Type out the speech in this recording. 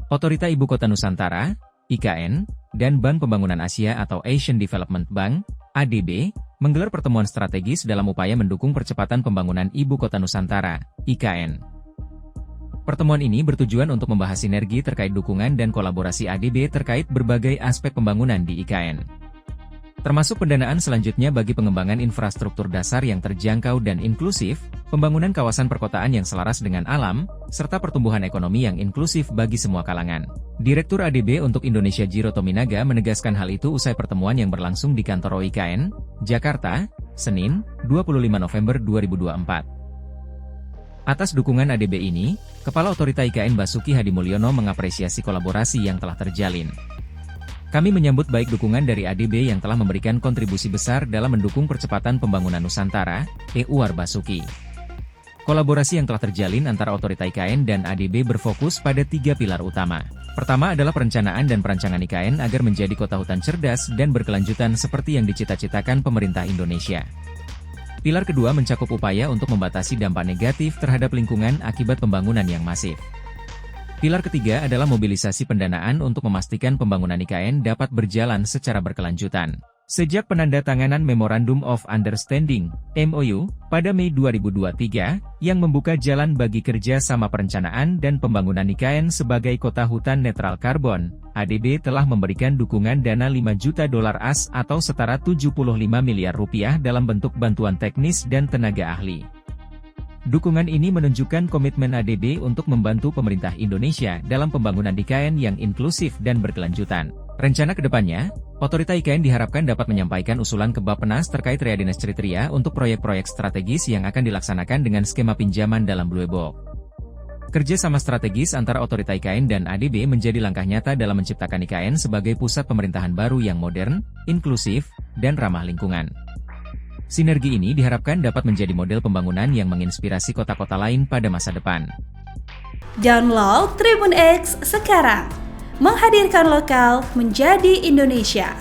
Otorita Ibu Kota Nusantara, IKN, dan Bank Pembangunan Asia atau Asian Development Bank, ADB, menggelar pertemuan strategis dalam upaya mendukung percepatan pembangunan Ibu Kota Nusantara, IKN. Pertemuan ini bertujuan untuk membahas sinergi terkait dukungan dan kolaborasi ADB terkait berbagai aspek pembangunan di IKN. Termasuk pendanaan selanjutnya bagi pengembangan infrastruktur dasar yang terjangkau dan inklusif, pembangunan kawasan perkotaan yang selaras dengan alam, serta pertumbuhan ekonomi yang inklusif bagi semua kalangan. Direktur ADB untuk Indonesia Jiro Tominaga menegaskan hal itu usai pertemuan yang berlangsung di kantor IKN, Jakarta, Senin, 25 November 2024. Atas dukungan ADB ini, Kepala Otorita IKN Basuki Hadimulyono mengapresiasi kolaborasi yang telah terjalin. Kami menyambut baik dukungan dari ADB yang telah memberikan kontribusi besar dalam mendukung percepatan pembangunan Nusantara, ujar Basuki. Kolaborasi yang telah terjalin antara Otorita IKN dan ADB berfokus pada 3 pilar utama. Pertama adalah perencanaan dan perancangan IKN agar menjadi kota hutan cerdas dan berkelanjutan seperti yang dicita-citakan pemerintah Indonesia. Pilar kedua mencakup upaya untuk membatasi dampak negatif terhadap lingkungan akibat pembangunan yang masif. Pilar ketiga adalah mobilisasi pendanaan untuk memastikan pembangunan IKN dapat berjalan secara berkelanjutan. Sejak penandatanganan Memorandum of Understanding, MOU, pada Mei 2023, yang membuka jalan bagi kerja sama perencanaan dan pembangunan IKN sebagai kota hutan netral karbon, ADB telah memberikan dukungan dana $5 juta AS atau setara 75 miliar rupiah dalam bentuk bantuan teknis dan tenaga ahli. Dukungan ini menunjukkan komitmen ADB untuk membantu pemerintah Indonesia dalam pembangunan IKN yang inklusif dan berkelanjutan. Rencana kedepannya, Otorita IKN diharapkan dapat menyampaikan usulan ke Bappenas terkait readiness kriteria untuk proyek-proyek strategis yang akan dilaksanakan dengan skema pinjaman dalam Blue Book. Kerja sama strategis antara Otorita IKN dan ADB menjadi langkah nyata dalam menciptakan IKN sebagai pusat pemerintahan baru yang modern, inklusif, dan ramah lingkungan. Sinergi ini diharapkan dapat menjadi model pembangunan yang menginspirasi kota-kota lain pada masa depan. Download Tribun X sekarang, menghadirkan lokal menjadi Indonesia.